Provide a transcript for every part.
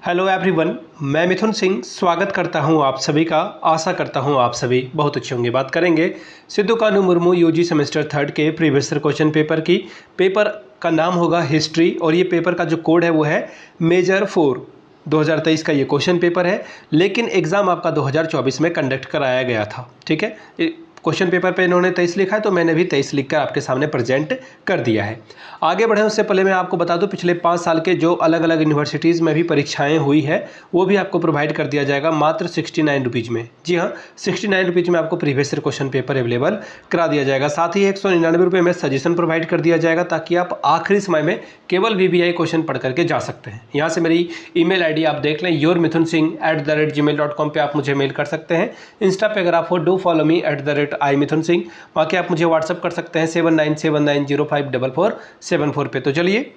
Hello everyone, मैं मिथुन सिंह स्वागत करता हूं आप सभी का। आशा करता हूं आप सभी बहुत अच्छे होंगे। बात करेंगे सिद्धू कान्हू मुर्मू यूजी सेमेस्टर 3 के प्रीवियस ईयर क्वेश्चन पेपर की। पेपर का नाम होगा हिस्ट्री और ये पेपर का जो कोड है वो है मेजर 4। 2023 का ये क्वेश्चन पेपर है, लेकिन एग्ज़ाम आपका 2024 में कंडक्ट कराया गया था। ठीक है, क्वेश्चन पेपर पे इन्होंने 23 लिखा है तो मैंने भी 23 लिखकर आपके सामने प्रेजेंट कर दिया है। आगे बढ़ें उससे पहले मैं आपको बता दूं, पिछले 5 साल के जो अलग अलग यूनिवर्सिटीज़ में भी परीक्षाएं हुई है वो भी आपको प्रोवाइड कर दिया जाएगा मात्र 69 रुपीज़ में। जी हाँ, 69 रुपीज़ में आपको previous year question paper available करा दिया जाएगा। साथ ही 199 रुपये में सजेशन प्रोवाइड कर दिया जाएगा ताकि आप आखिरी समय में केवल VVI क्वेश्चन पढ़ करके जा सकते हैं। यहाँ से मेरी email ID आप देख लें, yourmithunSingh@gmail.com पे आप मुझे मेल कर सकते हैं। इंस्टा पे अगर आप हो डू फॉलो मी @iMithunSingh, बाकी आप मुझे व्हाट्सअप कर सकते हैं 7979054474 पे। तो चलिए,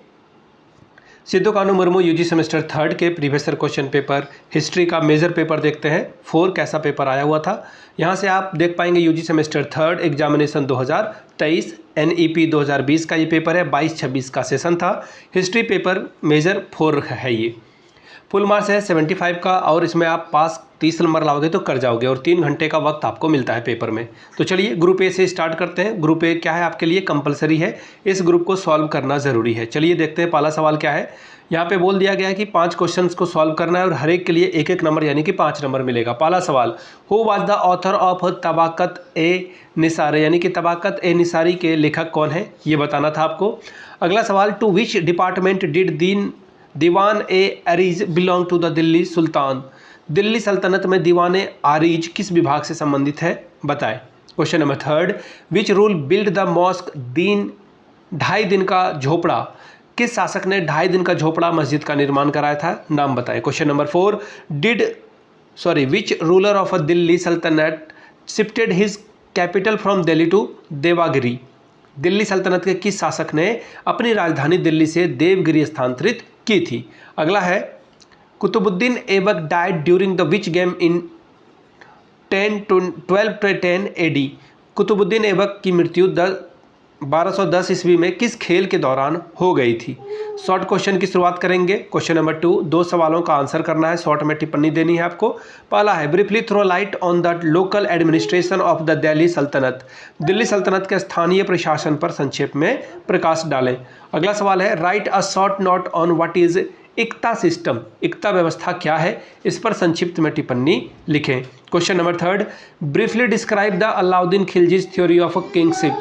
सिद्धू कान्हू मुर्मू यूजी सेमेस्टर 3 के previous year question paper history का मेजर पेपर देखते हैं। 4 कैसा पेपर आया हुआ था यहाँ से आप देख पाएंगे। यूजी सेमेस्टर 3 एग्जामिनेशन 2023 NEP 2020 का ये पेपर है। 22-26 का सेशन था। हिस्ट्री पेपर मेजर 4 है। ये फुल मार्क्स है 75 का और इसमें आप पास 30 नंबर लाओगे तो कर जाओगे और 3 घंटे का वक्त आपको मिलता है पेपर में। तो चलिए ग्रुप ए से स्टार्ट करते हैं। ग्रुप ए क्या है आपके लिए कंपलसरी है, इस ग्रुप को सॉल्व करना ज़रूरी है। चलिए देखते हैं पहला सवाल क्या है। यहाँ पे बोल दिया गया है कि 5 क्वेश्चंस को सॉल्व करना है और हर एक के लिए 1-1 नंबर यानी कि 5 नंबर मिलेगा। पहला सवाल, who was the author of Tabaqat e Nasiri, यानी कि तबाकत ए निसारी के लेखक कौन है ये बताना था आपको। अगला सवाल, to which department did Diwan e Arz belong to the Delhi sultan, Delhi सल्तनत में दीवान ए आरीज किस विभाग से संबंधित है बताएं। Question number 3, which rule build the mosque 2.5 दिन का झोपड़ा, किस शासक ने 2.5 दिन का झोपड़ा मस्जिद का निर्माण कराया था, नाम बताएं। Question number 4, which ruler of a Delhi sultanate shifted his capital from Delhi to Devagiri, Delhi सल्तनत के किस शासक ने अपनी राजधानी दिल्ली से देवगिरी स्थानांतरित की थी। अगला है, Qutbuddin Aibak died during the which game in 1210 AD, Qutbuddin Aibak की मृत्यु 1210 ईस्वी में किस खेल के दौरान हो गई थी। शॉर्ट क्वेश्चन की शुरुआत करेंगे। क्वेश्चन नंबर 2, 2 सवालों का आंसर करना है, शॉर्ट में टिप्पणी देनी है आपको। पहला है, briefly throw light on the local administration of the Delhi सल्तनत, दिल्ली सल्तनत के स्थानीय प्रशासन पर संक्षेप में प्रकाश डालें। अगला सवाल है, write a short note on what is iqta system, iqta व्यवस्था क्या है, इस पर संक्षिप्त में टिप्पणी लिखें। Question number 3, briefly describe the Alauddin Khilji's theory of kingship,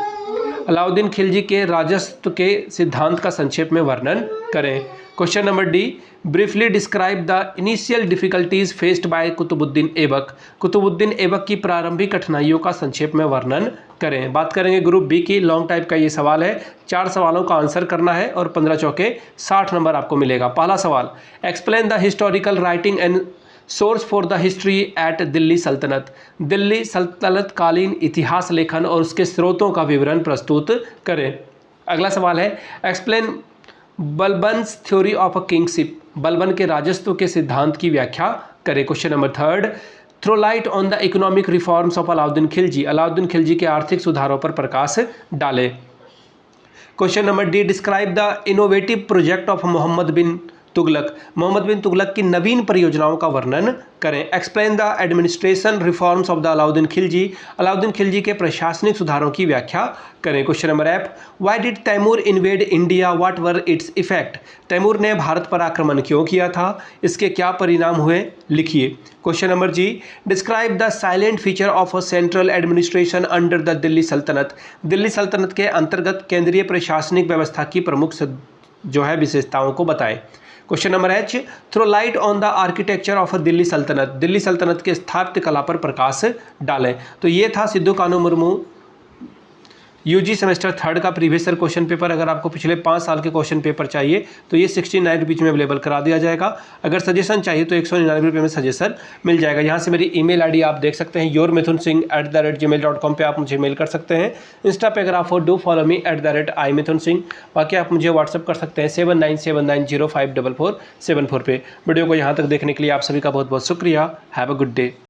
Alauddin Khilji के राजस्व के सिद्धांत का संक्षेप में वर्णन करें। Question number D, briefly describe the initial difficulties faced by Qutbuddin Aibak, Qutbuddin Aibak की प्रारंभिक कठिनाइयों का संक्षेप में वर्णन करें। बात करेंगे ग्रुप B की। लॉन्ग टाइप का ये सवाल है, 4 सवालों का आंसर करना है और 15 चौके 60 नंबर आपको मिलेगा। पहला सवाल, explain the historical writing and source for the history eight Delhi सल्तनत, दिल्ली सल्तनत कालीन इतिहास लेखन और उसके स्रोतों का विवरण प्रस्तुत करें। अगला सवाल है, explain Balban's theory of a kingship, Balban के राजस्व के सिद्धांत की व्याख्या करें। Question number 3, throw light on the economic reforms of Alauddin Khilji, Alauddin Khilji के आर्थिक सुधारों पर प्रकाश डालें। Question number D, describe the innovative project of Mohammad bin Tughlaq, Mohammad bin Tughlaq की नवीन परियोजनाओं का वर्णन करें। Explain the administration reforms of the Alauddin Khilji, Alauddin Khilji के प्रशासनिक सुधारों की व्याख्या करें। Question number F, why did Timur invade India, what were its effect, Timur ने भारत पर आक्रमण क्यों किया था, इसके क्या परिणाम हुए, लिखिए। Question number G, describe the silent feature of a central administration under the Delhi सल्तनत, दिल्ली सल्तनत के अंतर्गत केंद्रीय प्रशासनिक व्यवस्था की प्रमुख विशेषताओं को बताएं। Question number H, throw light on the architecture of Delhi सल्तनत, दिल्ली सल्तनत के स्थापत्य कला पर प्रकाश डालें। तो ये था सिद्धू कान्हू मुर्मू यूजी सेमेस्टर 3 का प्रीवियस ईयर क्वेश्चन पेपर। अगर आपको पिछले 5 साल के क्वेश्चन पेपर चाहिए तो ये 69 रुपीज़ में अवेलेबल करा दिया जाएगा। अगर सजेशन चाहिए तो 199 रुपये में सजेशन मिल जाएगा। यहाँ से मेरी email ID आप देख सकते हैं, yourmithunSingh@gmail.com पे आप मुझे मेल कर सकते हैं। इंस्टा पे अगर आप हो डू फॉलो मी @iMithunSingh, बाकी आप मुझे व्हाट्सअप कर सकते हैं 7979054474 पे। वीडियो को यहाँ तक देखने के लिए आप सभी का बहुत बहुत शुक्रिया। Have a good day.